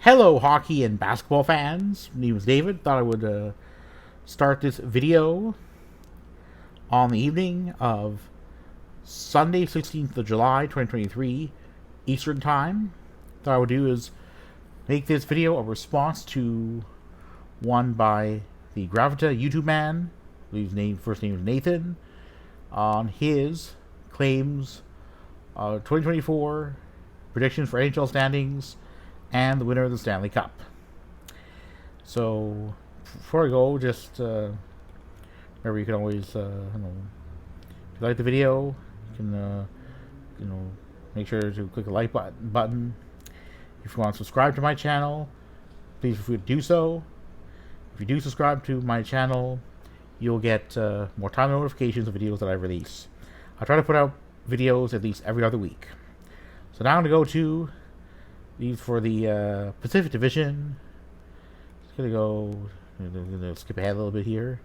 Hello, hockey and basketball fans. My name is David. Thought I would start this video on the evening of Sunday, 16th of July, 2023, Eastern Time. Thought I would do is make this video a response to one by the Gravita YouTube man, whose first name is Nathan, on his claims 2024 predictions for NHL standings and the winner of the Stanley Cup. So, before I go, just remember you can always, if you like the video, you can, make sure to click the like button. If you want to subscribe to my channel, please feel free to do so. If you do subscribe to my channel, you'll get more timely notifications of videos that I release. I try to put out videos at least every other week. So now I'm going to go to these for the Pacific Division. Just gonna skip ahead a little bit here.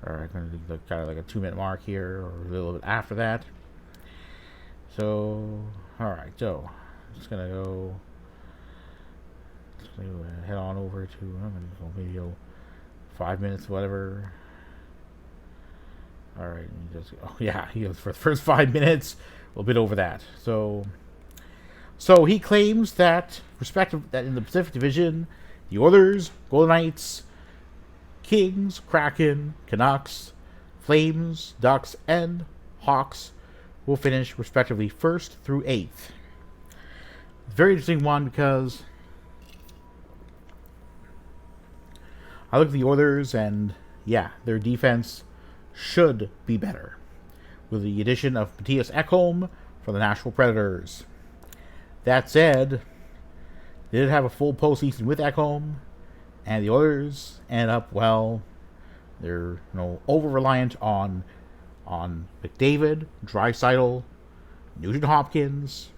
Alright, gonna do kind of like a 2-minute mark here, or a little bit after that. So, alright, so just gonna head on over to, I'm gonna go maybe go 5 minutes, whatever. Alright, he goes for the first 5 minutes, a little bit over that. So he claims that that in the Pacific Division, the Oilers, Golden Knights, Kings, Kraken, Canucks, Flames, Ducks, and Hawks will finish respectively 1st through 8th. Very interesting one because I look at the Oilers and their defense should be better with the addition of Mattias Ekholm for the Nashville Predators. That said, they did have a full postseason with Ekholm, and the Oilers end up, they're over-reliant on McDavid, Draisaitl, Nugent Hopkins,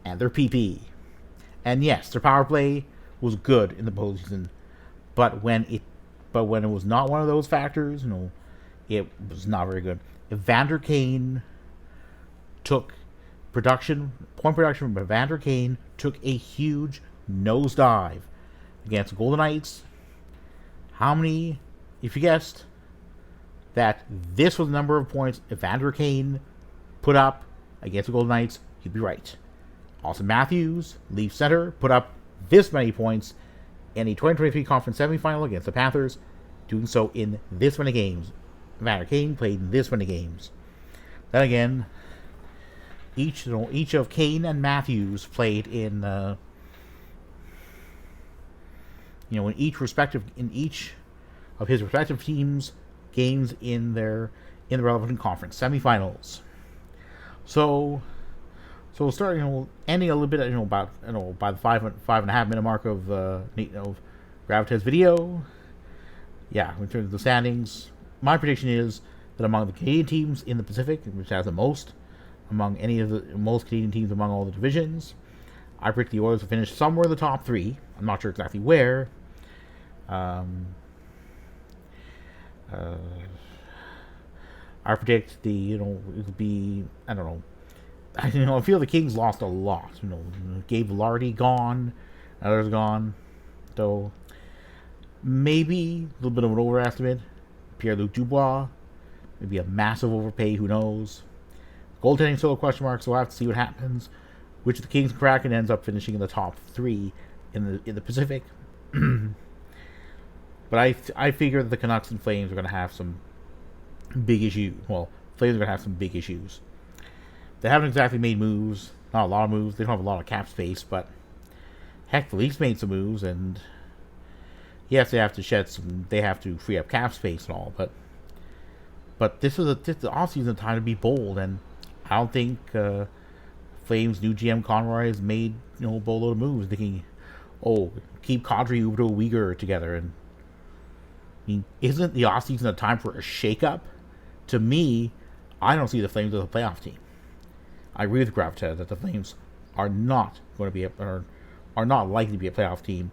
and their PP. And yes, their power play was good in the postseason, but when it was not one of those factors, it was not very good. Evander Kane took point production from Evander Kane took a huge nosedive against the Golden Knights. How many, if you guessed that this was the number of points Evander Kane put up against the Golden Knights, you'd be right. Austin Matthews, Leaf center, put up this many points in a 2023 conference semifinal against the Panthers, doing so in this many games. Evander Kane played in this many games. Then again, each of Kane and Matthews played in in each of his respective teams' games in the relevant conference semifinals. So we'll start ending a little bit by the 5.5 minute mark of Gravita's video. Yeah, in terms of the standings, my prediction is that among the Canadian teams in the Pacific, which has the most among most Canadian teams among all the divisions, I predict the Oilers will finish somewhere in the top 3. I'm not sure exactly where. I predict it'll be, I don't know. I feel the Kings lost a lot. Gabe Vilardi gone, others gone. So maybe a little bit of an overestimate. Pierre-Luc Dubois, maybe a massive overpay. Who knows? Goaltending still a question mark, so we'll have to see what happens. Which of the Kings and Kraken ends up finishing in the top 3 in the Pacific. But I figure that the Canucks and Flames are going to have some big issues. Well, Flames are going to have some big issues. They haven't exactly made moves. Not a lot of moves. They don't have a lot of cap space, but heck, the Leafs made some moves, and yes, they have to free up cap space and all, but this is the offseason time to be bold, and I don't think Flames' new GM Conroy has made boatload of moves, thinking, keep Kadri, Huberdeau, Uyghur together. And isn't the offseason a time for a shakeup? To me, I don't see the Flames as a playoff team. I agree with Gravita that the Flames are not going to be are not likely to be a playoff team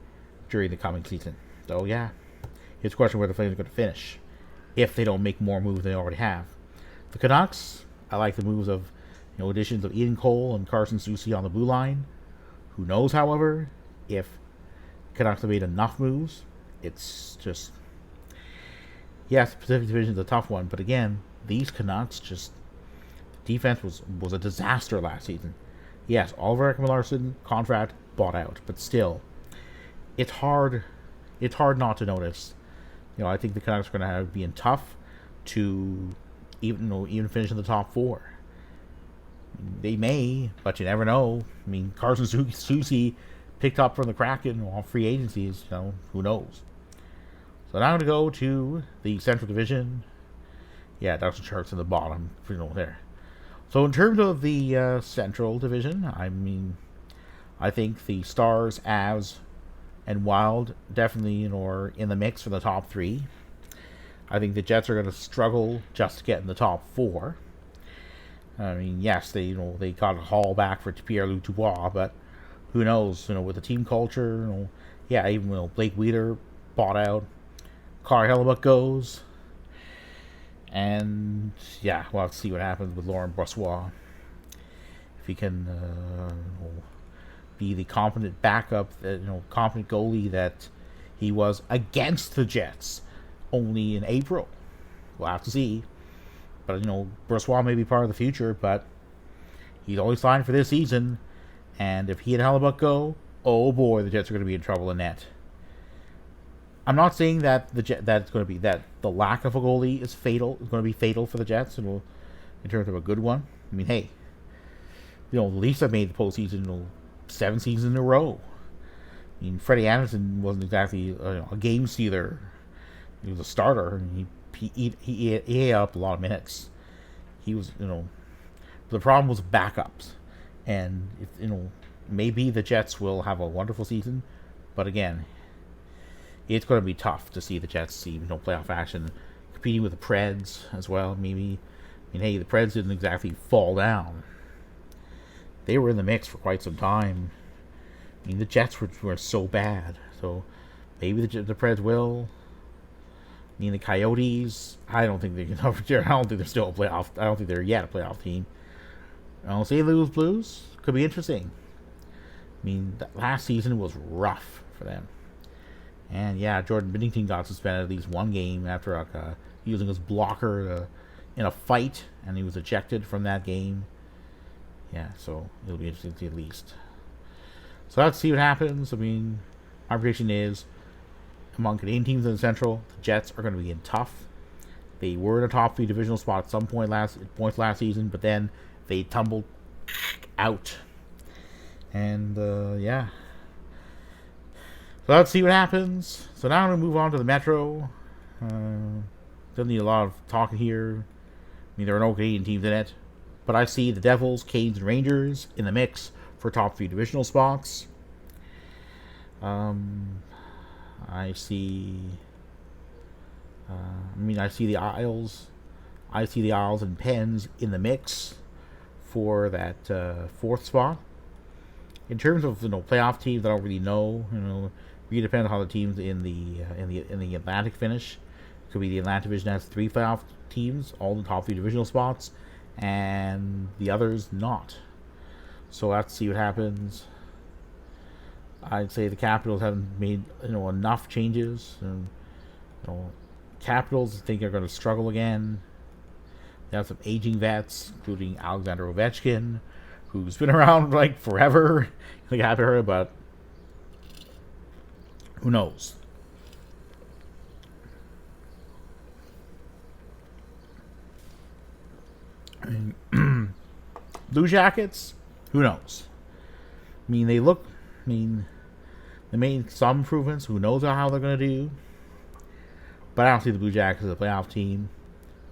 during the coming season. So it's a question where the Flames are going to finish if they don't make more moves than they already have. The Canucks, I like the moves of additions of Ian Cole and Carson Soucy on the blue line. Who knows, however, if Canucks have made enough moves. It's just, yes, Pacific Division is a tough one, but again, these Canucks just, defense was a disaster last season. Yes, Oliver Ekman-Larsson contract bought out, but still, it's hard not to notice. I think the Canucks are going to have being tough to even finish in the top four. They may, but you never know. Carson Soucy picked up from the Kraken on free agencies. Who knows? So now I'm going to go to the Central Division. Yeah, Ducks and Sharks in the bottom. There. So in terms of the Central Division, I think the Stars, Avs, and Wild definitely are in the mix for the top three. I think the Jets are going to struggle just to get in the top four. Yes, they got a haul back for Pierre-Luc Dubois, but who knows? With the team culture, even Blake Wheeler bought out, Carl Hellebuyck goes, and we'll have to see what happens with Laurent Brossoit. If he can be the competent backup, competent goalie that he was against the Jets only in April. We'll have to see. But, Brossoit may be part of the future, but he's only signed for this season. And if he and Hellebuyck go, oh boy, the Jets are going to be in trouble in net. I'm not saying that that's going to be that the lack of a goalie is going to be fatal for the Jets, in terms of a good one. Hey, the Leafs have made the postseason 7 seasons in a row. Freddie Anderson wasn't exactly a game stealer. He was a starter, and he ate up a lot of minutes. He was, the problem was backups, and maybe the Jets will have a wonderful season, but again, it's going to be tough to see the Jets see playoff action, competing with the Preds as well. Maybe, hey, the Preds didn't exactly fall down. They were in the mix for quite some time. The Jets were so bad, so maybe the Preds will. The Coyotes, I don't think they can. I don't think they're still a playoff. I don't think they're yet a playoff team. St. Louis Blues could be interesting. Last season was rough for them, and Jordan Binnington got suspended at least one game after using his blocker in a fight, and he was ejected from that game. So it'll be interesting to see at least. So let's see what happens. My prediction is, among Canadian teams in the Central, the Jets are going to be in tough. They were in a top 3 divisional spot at some point last season, but then they tumbled out. And So let's see what happens. So now I'm going to move on to the Metro. Doesn't need a lot of talking here. There are no Canadian teams in it. But I see the Devils, Canes, and Rangers in the mix for top 3 divisional spots. I see the Isles. I see the Isles and Pens in the mix for that 4th spot. In terms of playoff teams, I don't really know. Really depends on how the teams in the Atlantic finish. It could be the Atlantic Division has 3 playoff teams, all in the top 3 divisional spots, and the others not. So let's see what happens. I'd say the Capitals haven't made enough changes. Capitals, I think, are going to struggle again. They have some aging vets, including Alexander Ovechkin, who's been around forever. But who knows? Blue Jackets, who knows? They made some improvements. Who knows how they're going to do? But I don't see the Blue Jackets as a playoff team.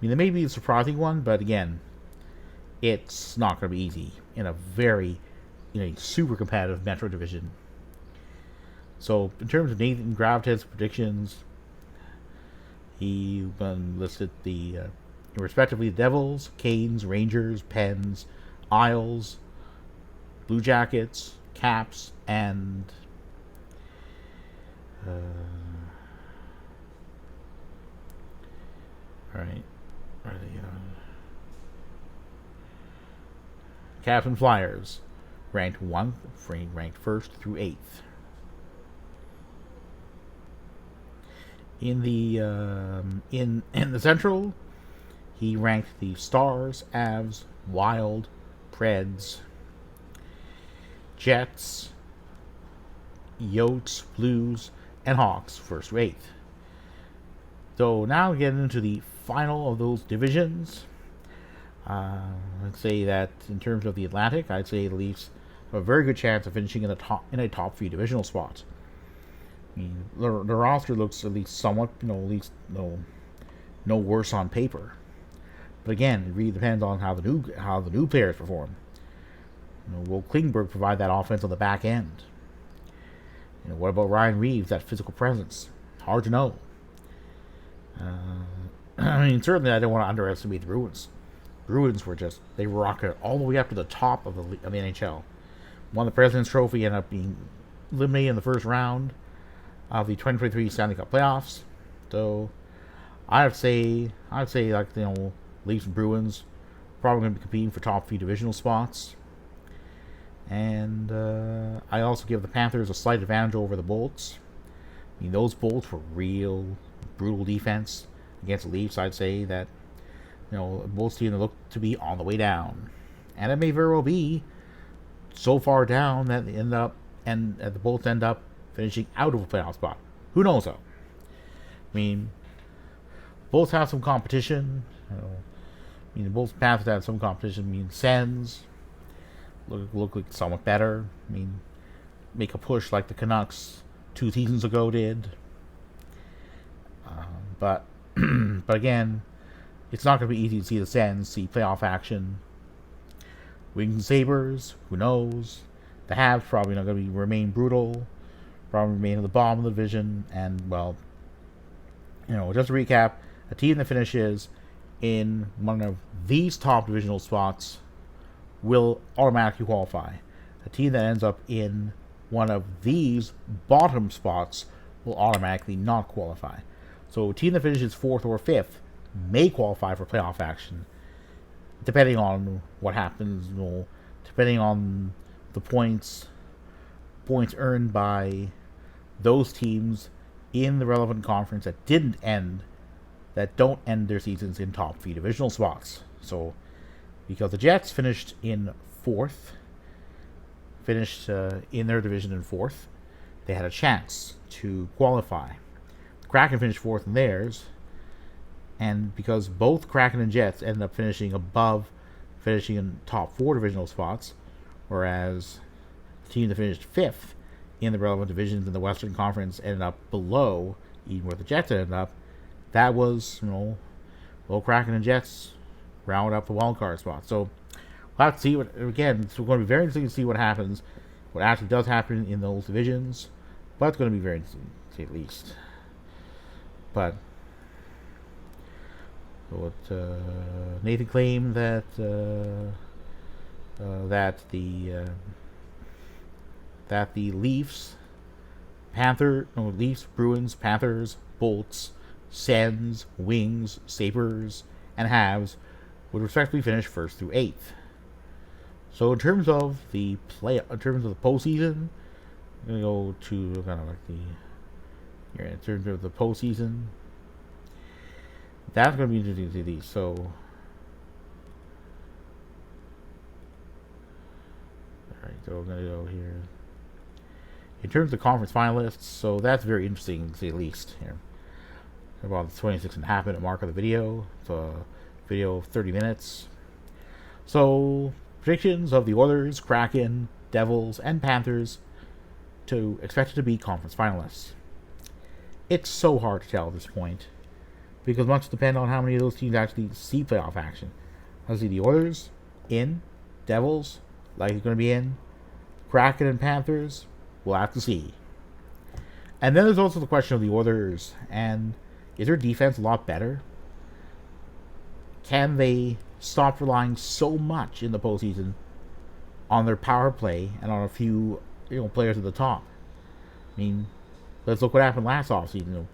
They may be a surprising one, but again, it's not going to be easy in a very, super competitive Metro division. So in terms of Nathan Gravitas' predictions, he listed respectively the Devils, Canes, Rangers, Pens, Isles, Blue Jackets, Caps, and Caps and Flyers ranked 1st through 8th. In the in the Central, he ranked the Stars, Avs, Wild, Preds, Jets, Yotes, Blues, and Hawks first to eighth. So now getting into the final of those divisions, I'd say that in terms of the Atlantic, I'd say the Leafs have a very good chance of finishing in a top three divisional spot. I mean, the roster looks at least somewhat, at least no worse on paper. But again, it really depends on how the new players perform. Will Klingberg provide that offense on the back end? What about Ryan Reaves, that physical presence? Hard to know. I mean, certainly I don't want to underestimate the Bruins. Bruins were they rocketed all the way up to the top of the NHL. Won the President's Trophy, ended up being eliminated in the first round of the 2023 Stanley Cup playoffs. So I'd say Leafs and Bruins probably going to be competing for top three divisional spots. And I also give the Panthers a slight advantage over the Bolts. I mean, those Bolts were real brutal defense against the Leafs. I'd say that the Bolts team look to be on the way down, and it may very well be so far down that they end up the Bolts end up finishing out of a playoff spot. Who knows though? I mean, Bolts have some competition. The Bolts Panthers have some competition. I mean, Sens look like somewhat better. I mean, make a push like the Canucks 2 seasons ago did. But again, it's not going to be easy to see the Sens see playoff action. Wings and Sabres, who knows? The Habs probably not going to remain brutal. Probably remain at the bottom of the division. And, well, just to recap, a team that finishes in one of these top divisional spots will automatically qualify. A team that ends up in one of these bottom spots will automatically not qualify. So a team that finishes 4th or 5th may qualify for playoff action, depending on what happens, depending on the points earned by those teams in the relevant conference that don't end their seasons in top 3 divisional spots. So, because the Jets finished in 4th, in their division in 4th, they had a chance to qualify. The Kraken finished 4th in theirs, and because both Kraken and Jets ended up finishing in top 4 divisional spots, whereas the team that finished 5th in the relevant divisions in the Western Conference ended up below even where the Jets ended up, that was, both Kraken and Jets round up the wild card spot. So we'll have to see it's going to be very interesting to see what happens, what actually does happen in those divisions, but it's going to be very interesting to say at least. But Nathan claimed that the Leafs, Bruins, Panthers, Bolts, Sens, Wings, Sabres, and Habs would respectively finish 1st through 8th. So in terms of the postseason, I'm gonna go to kind of like in terms of the postseason. That's going to be interesting to see these. So, alright, so we're going to go here. In terms of conference finalists, so that's very interesting to say the least here. About the 26.5 minute mark of the video. It's a video of 30 minutes. So, predictions of the Oilers, Kraken, Devils, and Panthers expected to be conference finalists. It's so hard to tell at this point, because much depends on how many of those teams actually see playoff action. Obviously, the Oilers in, Devils likely going to be in, Kraken and Panthers we'll have to see. And then there's also the question of the Oilers, and is their defense a lot better? Can they stop relying so much in the postseason on their power play and on a few players at the top? I mean, let's look what happened last offseason.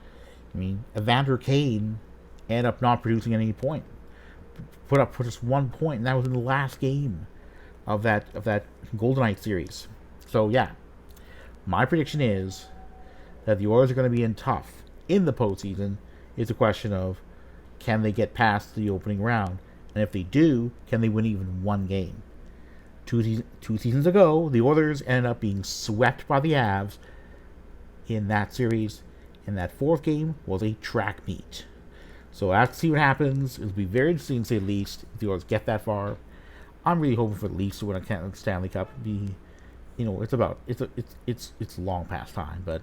I mean, Evander Kane ended up not producing at any point. Put up just 1 point, and that was in the last game of that Golden Knights series. So yeah, my prediction is that the Oilers are going to be in tough, in the postseason. It's a question of, can they get past the opening round? And if they do, can they win even one game? Two seasons ago, the Oilers ended up being swept by the Avs in that series, and that fourth game was a track meet. So I have to see what happens. It'll be very interesting to say the least if the Oilers get that far. I'm really hoping for the Leafs to win a Stanley Cup. It's long past time, but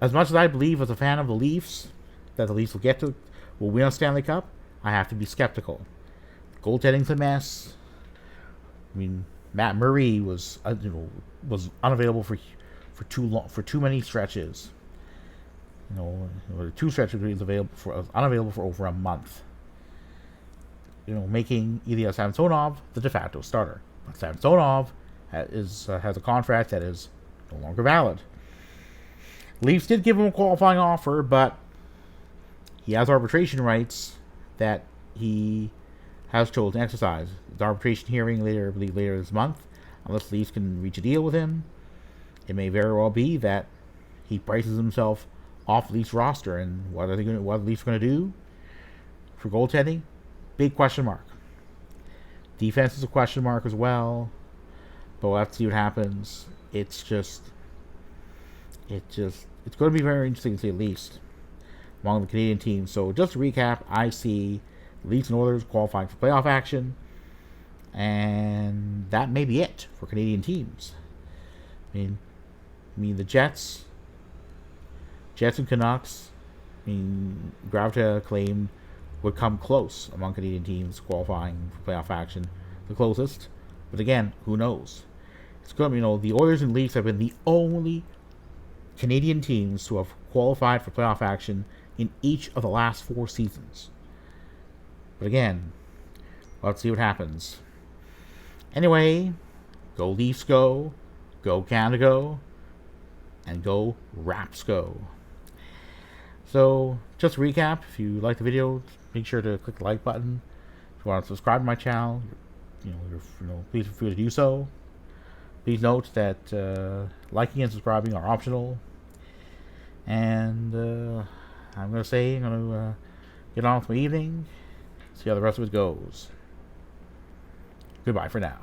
as much as I believe as a fan of the Leafs that the Leafs will win a Stanley Cup, I have to be skeptical. Goaltending's a mess. I mean, Matt Murray was unavailable for too many stretches. Two stretches he was unavailable for over a month. Making Ilya Samsonov the de facto starter. But Samsonov has a contract that is no longer valid. Leafs did give him a qualifying offer, but he has arbitration rights that he has chosen to exercise. The arbitration hearing later this month, unless Leafs can reach a deal with him, it may very well be that he prices himself off Leafs roster. And what the Leafs going to do for goaltending? Big question mark. Defense is a question mark as well, but we'll have to see what happens. It's going to be very interesting to say the least among the Canadian teams. So just to recap, I see the Leafs and Oilers qualifying for playoff action, and that may be it for Canadian teams. I mean the Jets and Canucks. Gravita claimed would come close among Canadian teams qualifying for playoff action, the closest. But again, who knows? It's going to be, the Oilers and Leafs have been the only Canadian teams to have qualified for playoff action in each of the last 4 seasons. But again, let's see what happens. Anyway, go Leafs go Canada go, and go Raps go. So, just to recap, if you like the video, make sure to click the like button. If you want to subscribe to my channel, please feel free to do so. Please note that liking and subscribing are optional. And I'm going to get on with my evening, see how the rest of it goes. Goodbye for now.